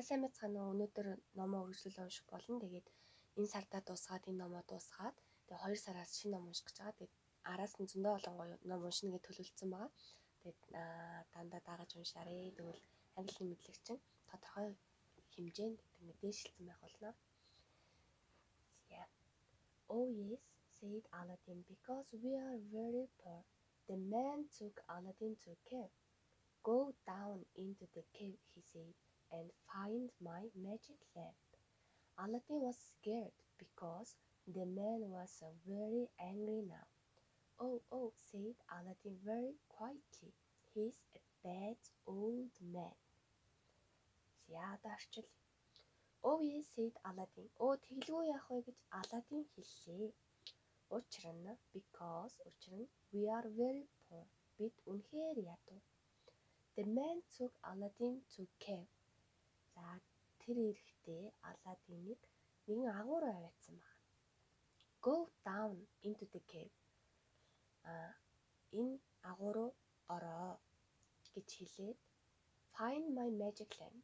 Сайн мэцгаана уу. Өнөөдөр номоо үргэлжлүүлэн унших болно. Тэгээд энэ сардаа дуусгаад энэ номоо дуусгаад тэгээд 2 сараас шинэ ном унших гэж байгаа. Тэгээд араас нь зөндөө олон гоё ном уншина гэж төлөвлөсөн байгаа. Тэгээд дандаа дагаж уншаарай. Тэгвэл англи хэлний мэдлэг чинь тодорхой хэмжээнд мэдээлэлсэн байх болно. Oh yes, said Aladdin, because we are very poor. The man took Aladdin to a cave. Go down into the cave, he said, and find my magic lamp. Aladdin was scared because the man was very angry now. Oh, said Aladdin very quietly. He's a bad old man. Зяадарчл. Oh yes, said Aladdin. Тэглгүй яах вэ гэж Aladdin хэллээ. Учир нь we are very poor. Бид үнэхээр ядуу. The man took Aladdin to cave. За тэр эрэхтэй Аладдиныг нэгэн агуур аваадсан байна. Go down into the cave. Энэ агуур руу ороо гэж хэлээд find my magic lamp.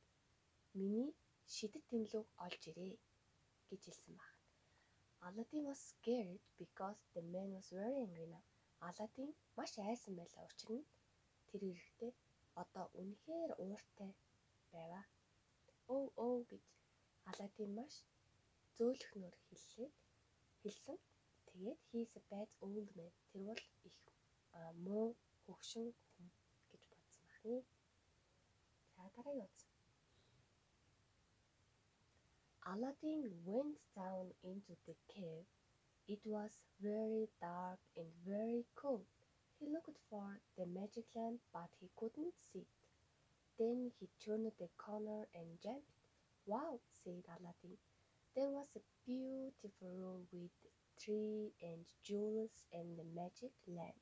Миний шидэт тэмлэг олж ирээ гэж хэлсэн байна. Aladdin was scared because the man was very angry now. Aladdin маш айсан байлаа. Учир нь тэр эрэхтэй одоо үнэхээр ууртай байваа. Oh гэж Аладдин маш зөөлхнөр хэлсэн. Тэгээд he's a bad old man. Тэр бол их муу хөгшин хүн гэж бодсон байна. За дараагийн үз. Aladdin went down into the cave. It was very dark and very cold. He looked for the magic lamp, but he couldn't see it. Then he turned the corner and jumped. Wow, said Aladdin. There was a beautiful room with tree and jewels and the magic lamp.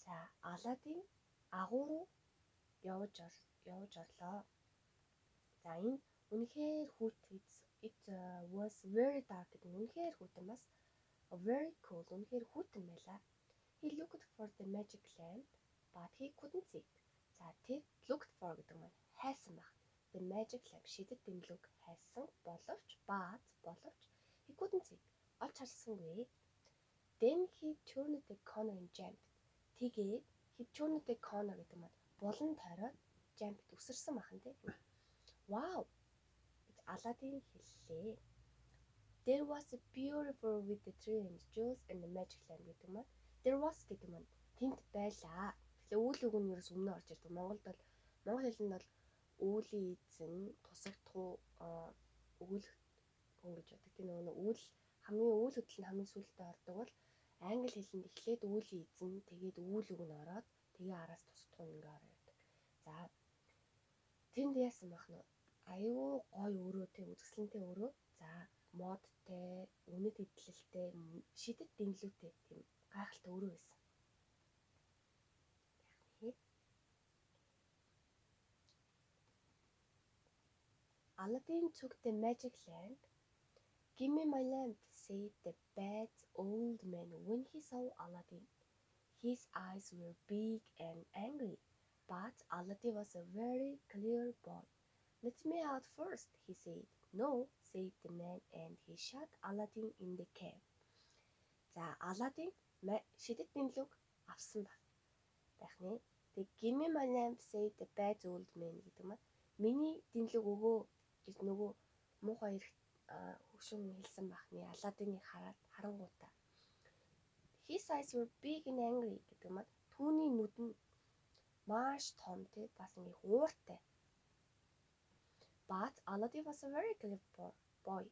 За, Aladdin агуу руу явж орлоо. За, энэ үнэхээр хүүт it was very dark гэдэг нь үнэхээр хүүтэн бас very cold үнэхээр хүүтэн байлаа. He looked for the magic lamp, but he couldn't see it. За, тэр looked for гэдэг нь хайсан баг. The magic lamp шидэт тэмлэг хайсан боловч he couldn't see it. Олж харсангүй. Then he turned the corner and jumped. Тэгээд he turned the corner гэдэг нь булан тойроод jumped үсэрсэн бахан тий. Wow гэж Aladdin хэллээ. There was a beautiful with the tree and jewels and the magic lamp гэдэг нь there was гэдэг нь тэнд байлаа. Тэгэхээр үйл үг нь ерөөс өмнө орж ирдэг. Монгол хэлэнд бол үүлийн эзэн тусагдах өгүүлэх хүн гэж байдаг. Тийм нөгөө үйл хөдөл нь хамгийн сүүлдээ ордог бол англи хэлэнд эхлээд үүлийн эзэн тэгээд үйл үг нь ороод тэгээ араас тусдах нь ингээ ороод байдаг. За тэнд яасан бах нь аюу гой өрөө тэг үзэсгэлэнтэй өрөө. За модтэй, үнэт идэлэлтэй, шидэт дэмлүүтэй тийм гайхалтай өрөө байсан. Aladdin took the magic lamp. Give me my lamp, said the bad old man when he saw Aladdin. His eyes were big and angry, but Aladdin was a very clever boy. Let me out first, he said. No, said the man, and he shut Aladdin in the cave. За, Aladdin шидэт тэмлэг авсан баг. Дахны. Тэг give me my lamp, said the bad old man гэдэг нь миний тэмлэг өгөө гэж нөгөө муухай хөгшин хэлсэн бахны Aladdin-ыг харангуйтаа. His eyes were big and angry гэдэг нь түүний нүд нь маш том тий бас ингээ ууртай. But Aladdin was a very clever boy.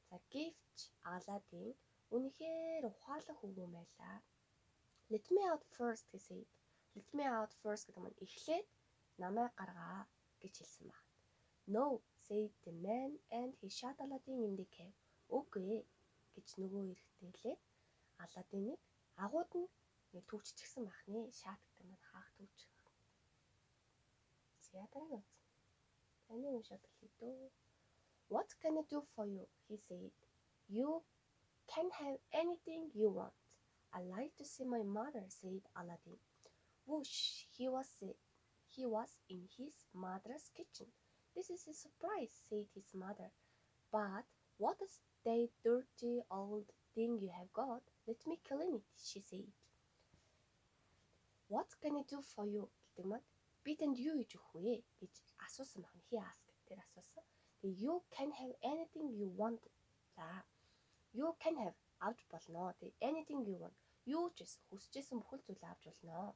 За гэвч Aladdin үнэхээр ухаалаг хөвгүн байлаа. Let me out first, he said. Let me out first гэдэг нь эхлээд намайг гаргаа гэж хэлсэн баг. No, said the man, and he shut Aladdin in the cave. Үгүй гэж нөгөө эрэхтэйлээ Aladdin-ыг агууд нь төвччихсэн бахны шат гэдэг нь хаах төвчих. За дараагийн үз. Таны уншаад хэлээ. What can I do for you? He said. You can have anything you want. I like to see my mother, said Aladdin. Whoosh! He was in his mother's kitchen. This is a surprise, said his mother. But what is that dirty old thing you have got? Let me clean it, she said. What can I do for you? гэдэг маань бидэнд юу хийж өгөх вэ гэж асуусан байна. He asked. Тэр асуусан. Тэгээ you can have anything you want. За you can have авч болно. Тэгээ anything you want. Юу ч гэсэн хүсэжсэн бүхэл зүйлээ авч болно.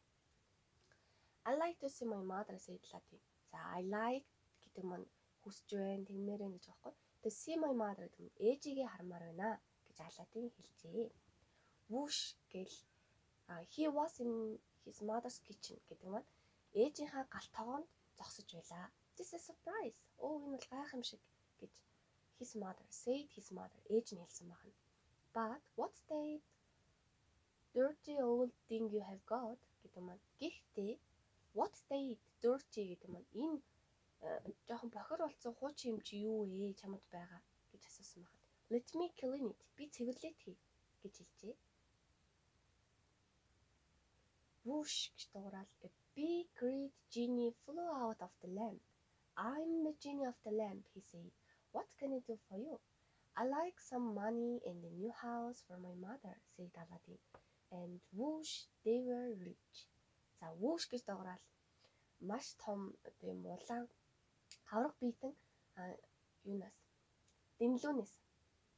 I like to see my mother, said Latin. За I like гэдэг маань хүсэж байна, тэгмээр байна гэж байгаа байхгүй. To see my mother гэдэг нь ээжигээ хармаар байна гэж Аладдин хэлжээ. Whoosh гэл he was in his mother's kitchen гэдэг маань ээжийнхаа галтгоонд зогсож байлаа. This is a surprise. Энэ бол гайхам шиг гэж his mother said his mother ээж нь хэлсэн байна. But what's that dirty old thing you have got гэдэг маань гэхдээ what's that dirty гэдэг маань энэ жоохон бохир болсон хуучин юм чи юу вэ чамд байгаа гэж асуусан байна. Let me clean it. Би цэвэрлээд хий гэж хэлжээ. Whoosh гэж дуурал a big great genie flew out of the lamp. I'm the genie of the lamp, he said. What can I do for you? I like some money and a new house for my mother, said Aladdin. And whoosh, they were rich. За whoosh гэж дуурал маш том тийм улаан хавраг биетэн юунаас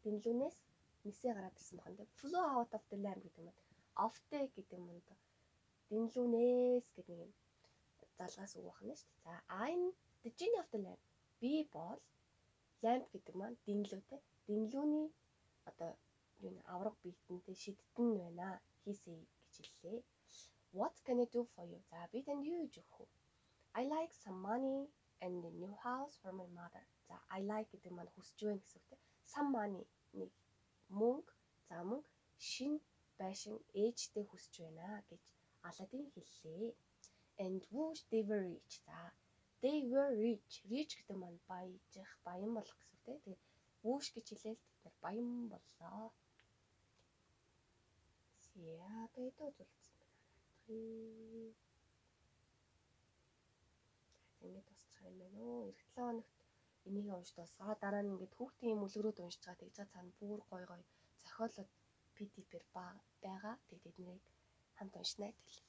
дэнлүүнээс нисээ гараад ирсэн байна. Flew out of the lamp гэдэг нь ofte гэдэг юм да. Дэнлүүнээс гэдэг юм залгаас үг байна шүү дээ. За I'm the genie of the lamp. Би бол lamp гэдэг маань дэнлүүтэй. Дэнлүүний одоо юу авраг биетэнтэй шидтэн байна. Хийсэй гэж хэллээ. What can I do for you? За би танд юу хийж өгөх вэ? I like some money and a new house for my mother. За I like гэдэг маань хүсэж байна гэсэн үг те. Some money нэг мөнгө, за мөн шин байшин ээжтэй хүсэж байна гэж Аладдин хэллээ. And whoosh, they were rich. За they were rich. Rich гэдэг маань баяжих, баян болох гэсэн үг те. Тэгээ whoosh гэж хэлээл тэд нар баян боллоо. Яа бэдэ үзүүлсэн байна. Ингээд тусчих юм байна уу? Эх 7 хоногт энийг уншиж дуусгаа. Дараа нь ингээд хүүхдийн юм үлгэрүүд уншиж байгаа. Тэгж цаана бүр гой зохиолууд PDF-ээр байгаа. Тэгээд эднийг хамт уншнаа гэл.